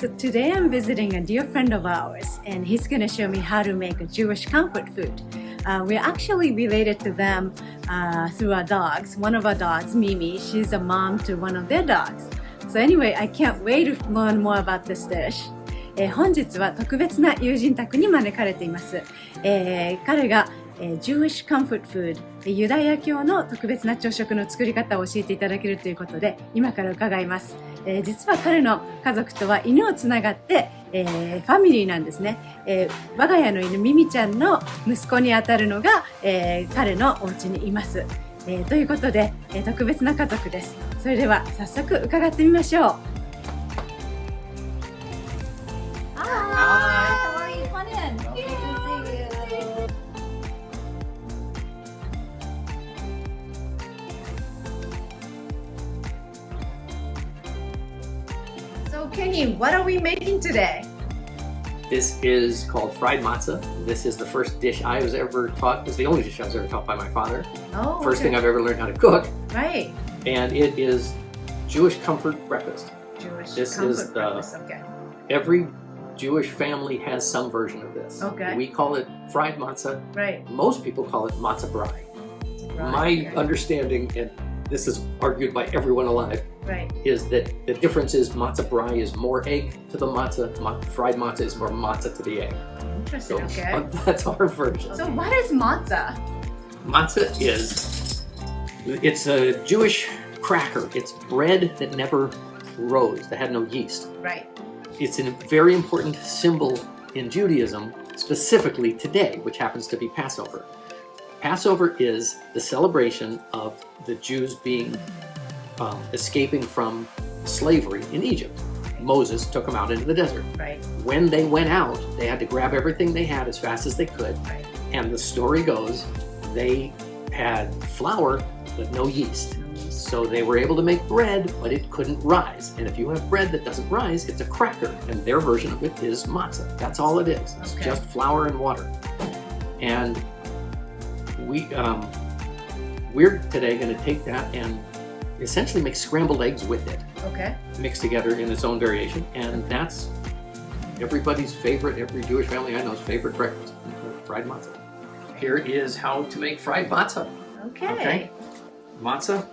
So today I'm visiting a dear friend of ours, and he's going to show me how to make a Jewish comfort food. We're actually related to them through our dogs. One of our dogs, Mimi, she's a mom to one of their dogs. So anyway, I can't wait to learn more about this dish. 本日は特別な友人宅に招かれています。彼がJewish Comfort Food、ユダヤ教の特別な朝食の作り方を教えていただけるということで、今から伺います。実は彼の家族とは犬をつながって、ファミリーなんですね。我が家の犬ミミちゃんの息子にあたるのが、彼のお家にいます。ということで、特別な家族です。それでは早速伺ってみましょう。So Kenny, what are we making today? This is called fried matzah. This is the first dish I was ever taught. It's the only dish I was ever taught by my father. Oh, First thing I've ever learned how to cook. Right. And it is Jewish comfort breakfast. This is breakfast. Okay. Every Jewish family has some version of this. Okay. We call it fried matzah. Right. Most people call it matzah brai. My understanding, and this is argued by everyone alive, right, is that the difference is matzah brai is more egg to the matzah, fried matzah is more matzah to the egg. Interesting, So okay. that's our version. So what is matzah? Matzah it's a Jewish cracker. It's bread that never rose, that had no yeast. Right. It's a very important symbol in Judaism, specifically today, which happens to be Passover. Passover is the celebration of the Jews being escaping from slavery in Egypt. Moses took them out into the desert. Right. When they went out, they had to grab everything they had as fast as they could. Right. And the story goes, they had flour but no yeast. So they were able to make bread, but it couldn't rise. And if you have bread that doesn't rise, it's a cracker. And their version of it is matzah. That's all it is. It's just flour and water. And we're today going to take that and essentially make scrambled eggs with it. Okay. Mixed together in its own variation. And that's everybody's favorite, every Jewish family I know's favorite breakfast, fried matzah. Here is how to make fried matzah. Okay. Matzah.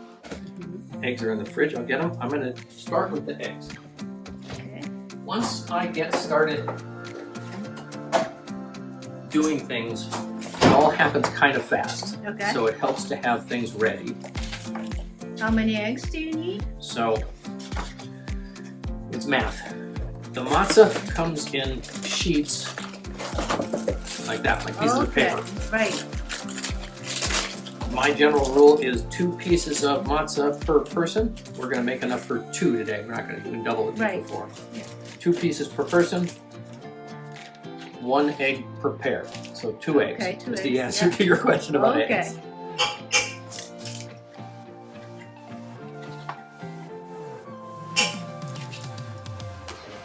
Eggs are in the fridge. I'll get them. I'm going to start with the eggs. Okay. Once I get started doing things, it all happens kind of fast. Okay. So it helps to have things ready. How many eggs do you need? So it's math. The matzah comes in sheets like that, like pieces of paper. Right. My general rule is 2 pieces of matzah per person. We're going to make enough for 2 today. We're not going to even double it Right. before. 2 pieces per person, 1 egg per pair. So 2 eggs Okay, 2 is eggs, the answer yeah. to your question about Okay. eggs.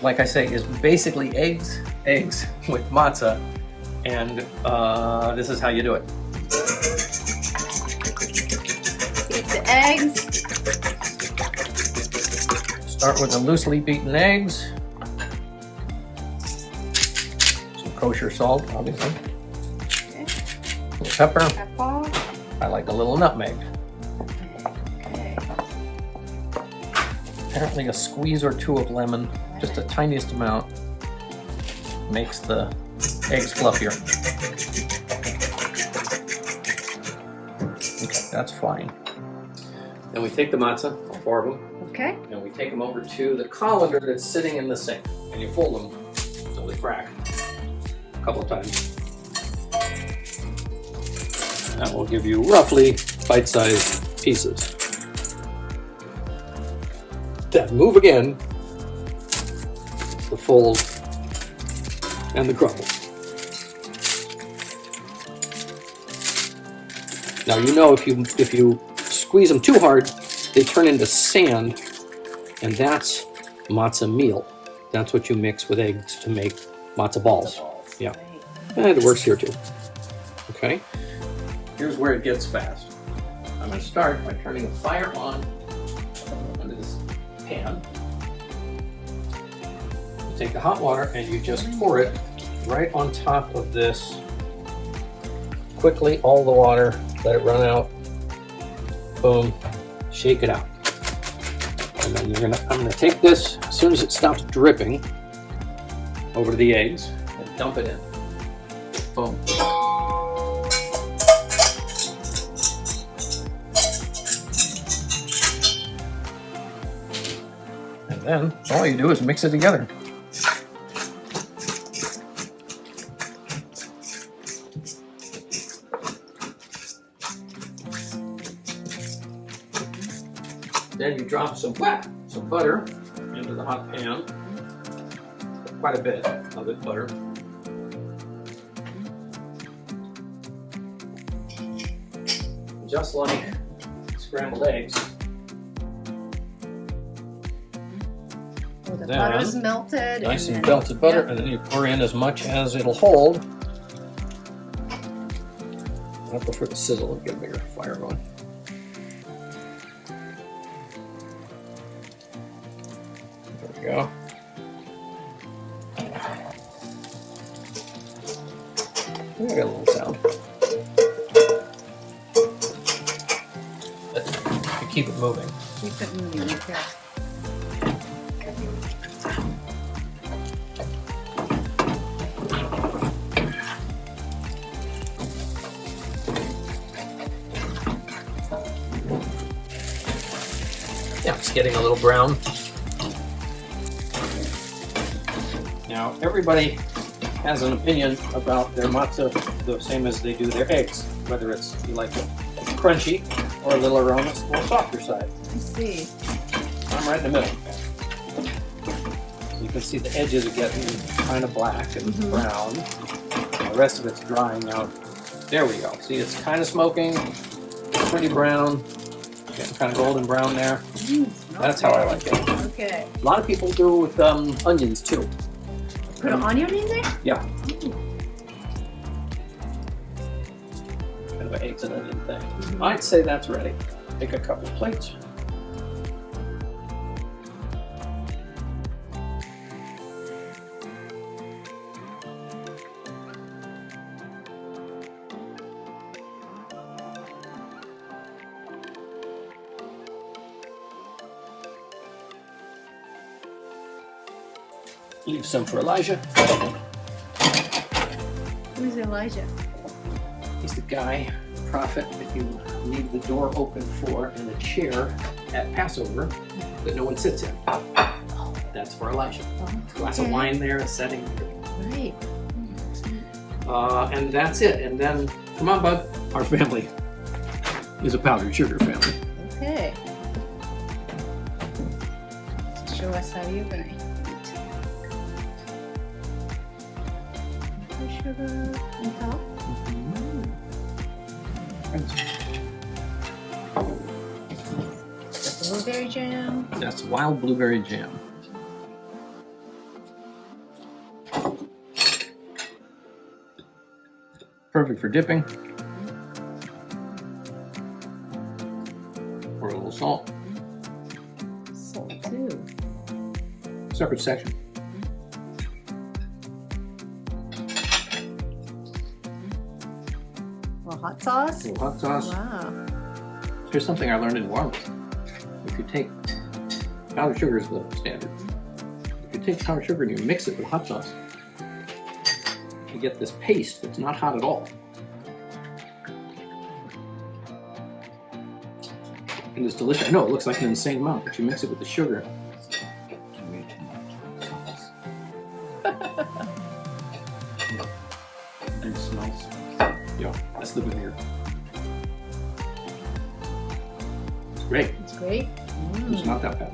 Like I say, is basically eggs with matzah, and this is how you do it. Beat the eggs. Start with the loosely beaten eggs. Some kosher salt, obviously. Okay. A little pepper. Pepper. I like a little nutmeg. Okay. Apparently a squeeze or 2 of lemon, just the tiniest amount, makes the eggs fluffier. Okay, that's fine. Then we take the matzah, all 4 of them, Okay. and we take them over to the colander that's sitting in the sink, and you fold them until they crack a couple of times. That will give you roughly bite-sized pieces. Then move again, the fold and the crumble. Now you know if you squeeze them too hard, they turn into sand, and that's matzah meal. That's what you mix with eggs to make matzah balls. Yeah, and it works here too. Okay, here's where it gets fast. I'm going to start by turning the fire on under this pan. take the hot water and you just pour it right on top of this. Quickly, all the water, let it run out. Boom, shake it out. And then I'm gonna take this, as soon as it stops dripping, over to the eggs and dump it in. Boom. And then all you do is mix it together. Then you drop some butter into the hot pan. Quite a bit of it, butter. Just like scrambled eggs. Oh, the butter's melted. Nice and melted butter, and then you pour in as much as it'll hold. I prefer the sizzle to get a bigger fire going. There we go. I got a little sound. But keep it moving. Keep it moving, okay. Yeah, it's getting a little brown. Now, everybody has an opinion about their matzah the same as they do their eggs, whether it's you like it crunchy or a little on the softer side. I see. I'm right in the middle. So you can see the edges are getting kind of black and brown. The rest of it's drying out. There we go. See, it's kind of smoking, pretty brown, getting kind of golden brown there. That's how I like it. Okay. A lot of people do it with onions too. Put an onion in there? Yeah. Kind of an eggs and onion thing. I'd say that's ready. Take a couple plates. Leave some for Elijah. Who's Elijah? He's the guy, prophet, that you leave the door open for in a chair at Passover that no one sits in. That's for Elijah. A glass of wine there, a setting. Right. And that's it. And then, come on, bud. Our family is a powdered sugar family. Okay. Show us how you're gonna eat. Sugar on top. The blueberry jam. That's wild blueberry jam. Perfect for dipping. Pour a little salt. Salt too. Separate section. Hot sauce? A little hot sauce. Wow. Here's something I learned in New Orleans. If you take powdered sugar is the standard. If you take powdered sugar and you mix it with hot sauce, you get this paste that's not hot at all. And it's delicious. I know it looks like an insane amount, but you mix it with the sugar. And it smells. Yeah, that's the vinegar. It's great. It's great. It's not that bad.